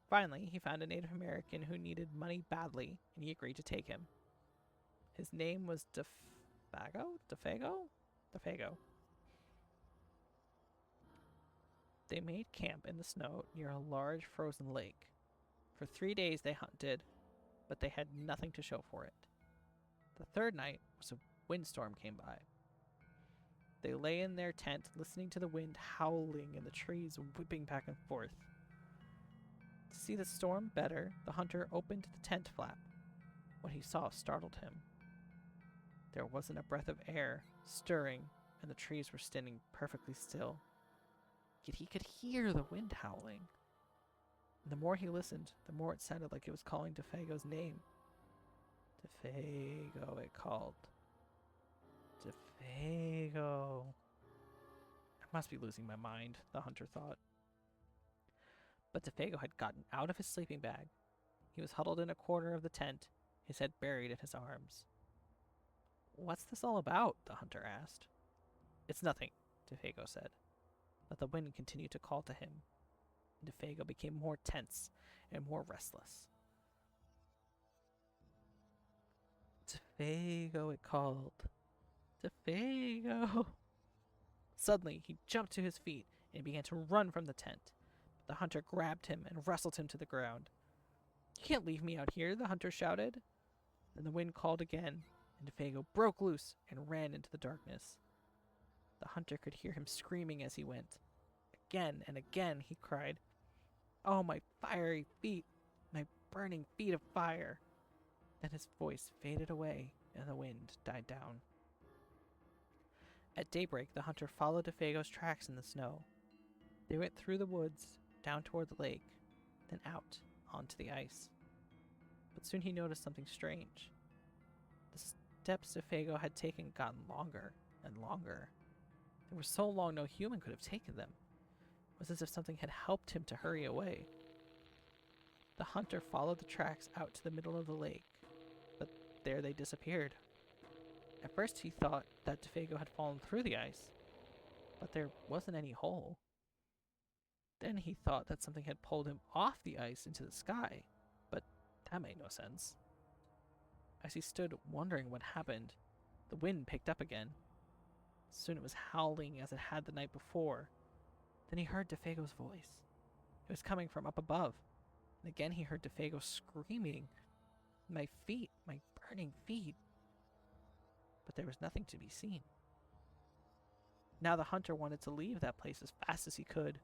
Finally, he found a Native American who needed money badly, and he agreed to take him. His name was Defago? They made camp in the snow near a large frozen lake. For 3 days they hunted, but they had nothing to show for it. The third night was a windstorm came by. They lay in their tent listening to the wind howling and the trees whipping back and forth. To see the storm better, the hunter opened the tent flap. What he saw startled him. There wasn't a breath of air stirring, and the trees were standing perfectly still. Yet he could hear the wind howling. And the more he listened, the more it sounded like it was calling Defago's name. Defago, it called. Defago. I must be losing my mind, the hunter thought. But Defago had gotten out of his sleeping bag. He was huddled in a corner of the tent, his head buried in his arms. "What's this all about?" the hunter asked. It's nothing, DeFago said, but the wind continued to call to him, and DeFago became more tense and more restless. DeFago, it called. DeFago. Suddenly, he jumped to his feet and began to run from the tent. The hunter grabbed him and wrestled him to the ground. You can't leave me out here, the hunter shouted. Then the wind called again, and DeFago broke loose and ran into the darkness. The hunter could hear him screaming as he went. Again and again he cried, "Oh, my fiery feet, my burning feet of fire." Then his voice faded away and the wind died down. At daybreak, the hunter followed DeFago's tracks in the snow. They went through the woods, down toward the lake, then out onto the ice. But soon he noticed something strange. The steps DeFago had taken had gotten longer and longer. They were so long no human could have taken them. It was as if something had helped him to hurry away. The hunter followed the tracks out to the middle of the lake, but there they disappeared. At first he thought that DeFago had fallen through the ice, but there wasn't any hole. Then he thought that something had pulled him off the ice into the sky, but that made no sense. As he stood wondering what happened, the wind picked up again. Soon it was howling as it had the night before. Then he heard DeFago's voice. It was coming from up above, and again he heard DeFago screaming, "My feet, my burning feet." But there was nothing to be seen. Now the hunter wanted to leave that place as fast as he could.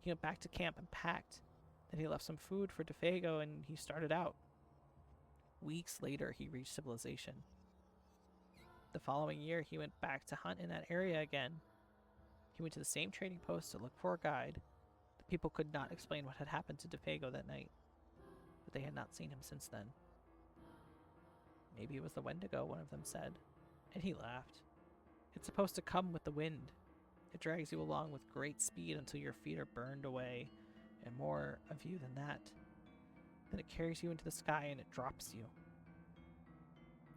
He went back to camp and packed. Then he left some food for DeFago and he started out. Weeks later, he reached civilization. The following year, he went back to hunt in that area again. He went to the same trading post to look for a guide. The people could not explain what had happened to DeFago that night, but they had not seen him since then. "Maybe it was the Wendigo," one of them said, and he laughed. "It's supposed to come with the wind. It drags you along with great speed until your feet are burned away, and more of you than that. Then it carries you into the sky and it drops you."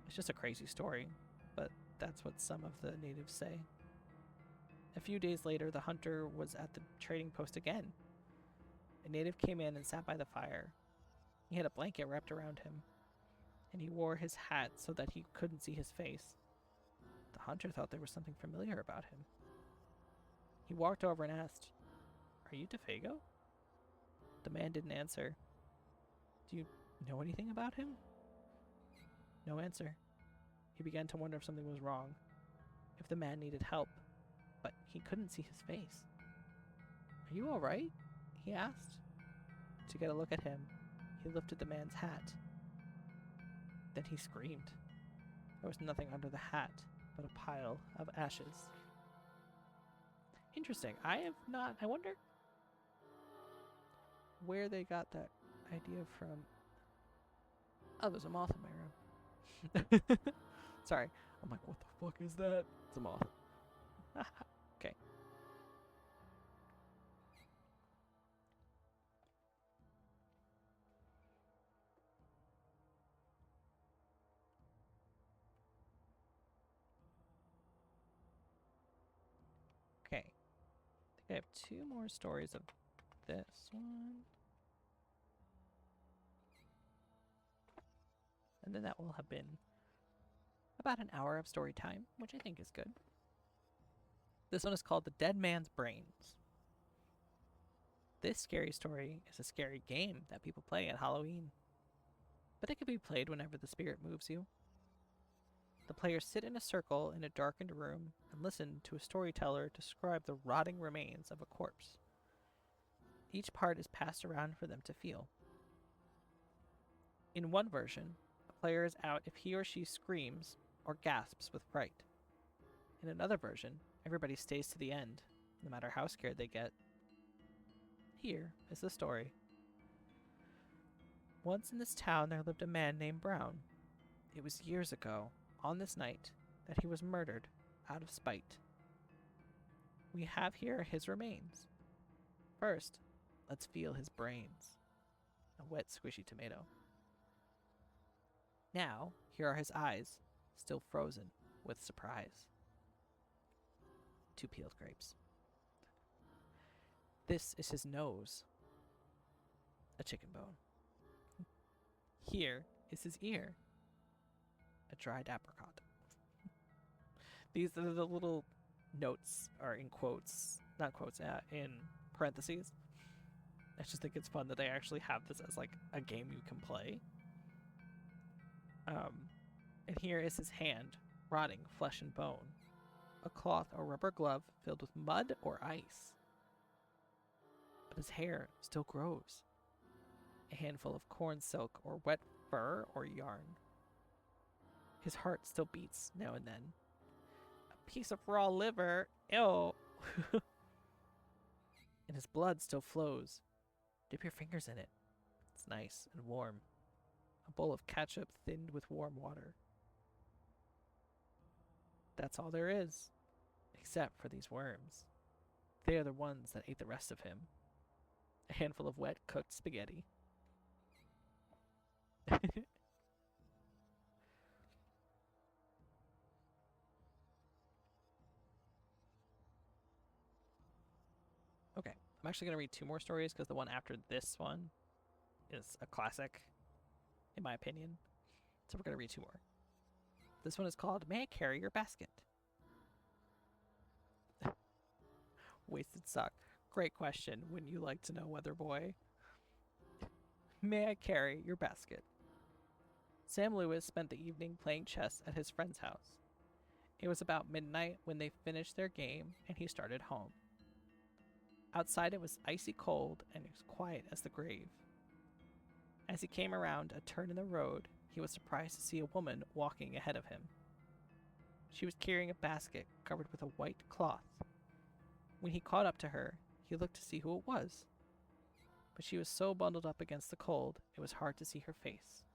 It's just a crazy story, but that's what some of the natives say. A few days later, the hunter was at the trading post again. A native came in and sat by the fire. He had a blanket wrapped around him, and he wore his hat so that he couldn't see his face. The hunter thought there was something familiar about him. He walked over and asked, "Are you DeFago?" The man didn't answer. "Do you know anything about him?" No answer. He began to wonder if something was wrong, if the man needed help, but he couldn't see his face. "Are you all right?" he asked. To get a look at him, he lifted the man's hat. Then he screamed. There was nothing under the hat but a pile of ashes. Interesting. I wonder where they got that idea from. Oh, there's a moth in my room. Sorry. I'm like, what the fuck is that? It's a moth. Okay. Okay. I think I have two more stories of this one. And then that will have been about an hour of story time, which I think is good. This one is called The Dead Man's Brains. This scary story is a scary game that people play at Halloween, but it can be played whenever the spirit moves you. The players sit in a circle in a darkened room and listen to a storyteller describe the rotting remains of a corpse. Each part is passed around for them to feel. In one version, a player is out if he or she screams or gasps with fright. In another version, everybody stays to the end, no matter how scared they get. Here is the story. Once in this town there lived a man named Brown. It was years ago, on this night, that he was murdered out of spite. We have here his remains. First, let's feel his brains. A wet, squishy tomato. Now, here are his eyes, still frozen with surprise. 2 peeled grapes. This is his nose, a chicken bone. Here is his ear, a dried apricot. These are the little notes are in quotes, not quotes, in parentheses. I just think it's fun that they actually have this as like a game you can play. And here is his hand, rotting flesh and bone, a cloth or rubber glove filled with mud or ice. But his hair still grows, a handful of corn silk or wet fur or yarn. His heart still beats now and then. A piece of raw liver, ew. And his blood still flows. Dip your fingers in it. It's nice and warm. A bowl of ketchup thinned with warm water. That's all there is, except for these worms. They are the ones that ate the rest of him. A handful of wet cooked spaghetti. Okay, I'm actually going to read 2 more stories because the one after this one is a classic, in my opinion. So we're going to read 2 more. This one is called May I Carry Your Basket? Wasted sock. Great question. Wouldn't you like to know, Weather Boy? May I carry your basket? Sam Lewis spent the evening playing chess at his friend's house. It was about midnight when they finished their game and he started home. Outside it was icy cold and as quiet as the grave. As he came around a turn in the road, he was surprised to see a woman walking ahead of him. She was carrying a basket covered with a white cloth. When he caught up to her, he looked to see who it was. But she was so bundled up against the cold, it was hard to see her face.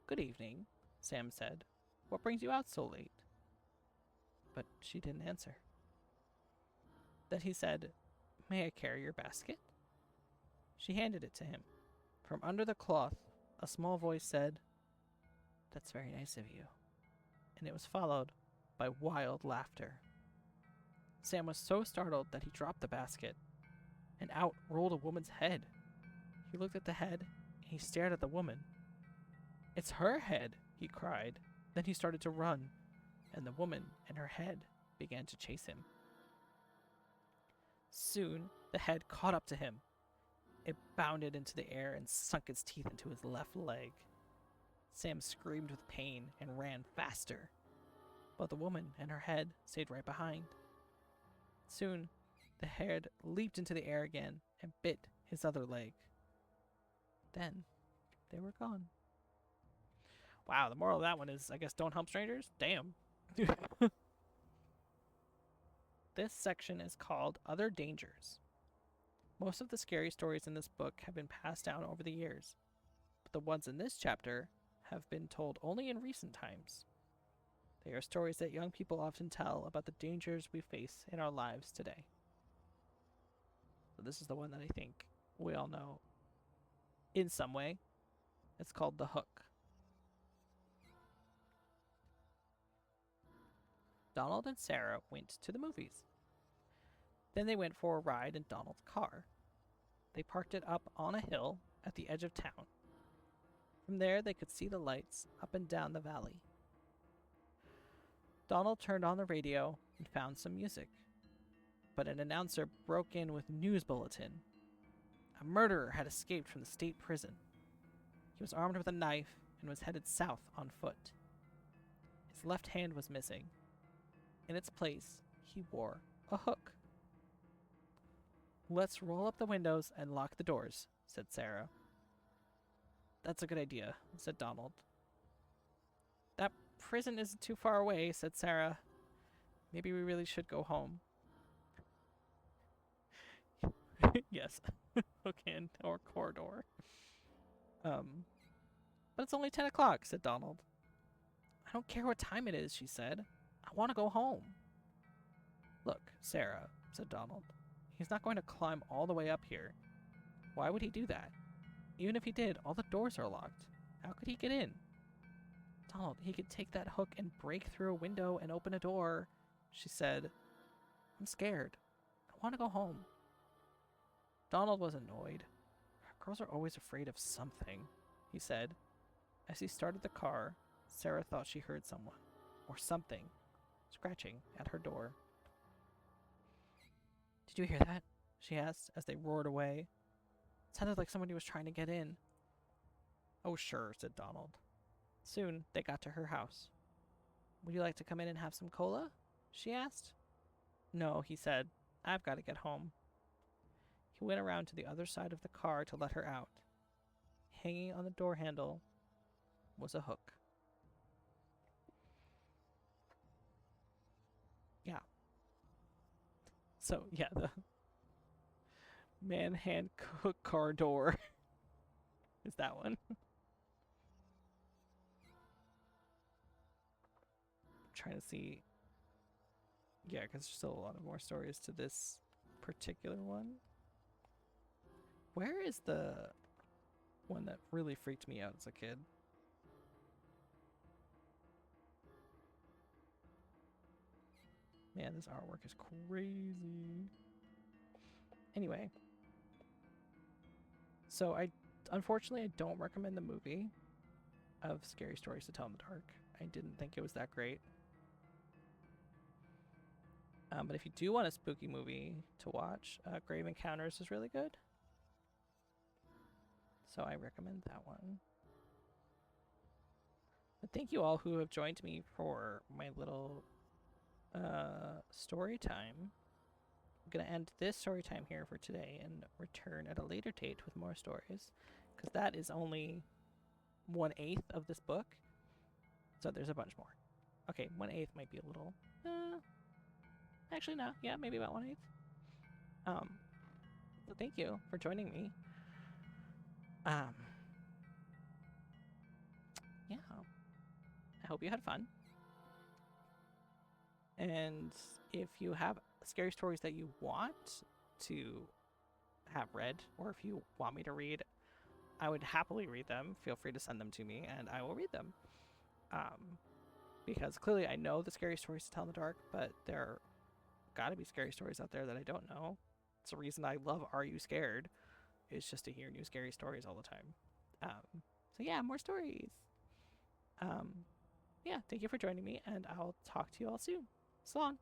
"Good evening," Sam said. "What brings you out so late?" But she didn't answer. Then he said, "May I carry your basket?" She handed it to him. From under the cloth, a small voice said, "That's very nice of you." And it was followed by wild laughter. Sam was so startled that he dropped the basket, and out rolled a woman's head. He looked at the head, and he stared at the woman. "It's her head," he cried. Then he started to run, and the woman and her head began to chase him. Soon, the head caught up to him. It bounded into the air and sunk its teeth into his left leg. Sam screamed with pain and ran faster, but the woman and her head stayed right behind. Soon, the head leaped into the air again and bit his other leg. Then, they were gone. Wow, the moral of that one is, I guess, don't help strangers? Damn. This section is called Other Dangers. Most of the scary stories in this book have been passed down over the years, but the ones in this chapter have been told only in recent times. They are stories that young people often tell about the dangers we face in our lives today. So this is the one that I think we all know in some way. It's called The Hook. Donald and Sarah went to the movies. Then they went for a ride in Donald's car. They parked it up on a hill at the edge of town. From there, they could see the lights up and down the valley. Donald turned on the radio and found some music. But an announcer broke in with a news bulletin. A murderer had escaped from the state prison. He was armed with a knife and was headed south on foot. His left hand was missing. In its place, he wore a hook. "Let's roll up the windows and lock the doors," said Sarah. "That's a good idea," said Donald. "That prison isn't too far away," said Sarah. "Maybe we really should go home." Yes, hook hand or corridor. But it's only 10 o'clock, said Donald. "I don't care what time it is," she said. "I want to go home." "Look, Sarah," said Donald. "He's not going to climb all the way up here. Why would he do that? Even if he did, all the doors are locked. How could he get in?" "Donald, he could take that hook and break through a window and open a door," she said. I'm scared. I want to go home. Donald was annoyed. Girls are always afraid of something, he said. As he started the car, Sarah thought she heard someone, or something, scratching at her door. Did you hear that? She asked as they roared away. It sounded like somebody was trying to get in. Oh, sure, said Donald. Soon they got to her house. Would you like to come in and have some cola? She asked. No, he said. I've got to get home. He went around to the other side of the car to let her out. Hanging on the door handle was a hook. Yeah. So, yeah, the man-hand hook car door is that one. Trying to see. Yeah, because there's still a lot of more stories to this particular one. Where is the one that really freaked me out as a kid? Man, this artwork is crazy. Anyway. So unfortunately, I don't recommend the movie of Scary Stories to Tell in the Dark. I didn't think it was that great. But if you do want a spooky movie to watch, Grave Encounters is really good. So I recommend that one. But thank you all who have joined me for my little story time. I'm going to end this story time here for today and return at a later date with more stories. Because that is only 1/8 of this book. So there's a bunch more. Okay, 1/8 might be a little... actually, no. Yeah, maybe about 1/8. So thank you for joining me. Yeah. I hope you had fun. And if you have scary stories that you want to have read, or if you want me to read, I would happily read them. Feel free to send them to me and I will read them. Because clearly I know the scary stories to tell in the dark, but there gotta be scary stories out there that I don't know. It's the reason I love Are You Scared? Is just to hear new scary stories all the time. So yeah, more stories. Yeah, thank you for joining me, and I'll talk to you all soon. So long.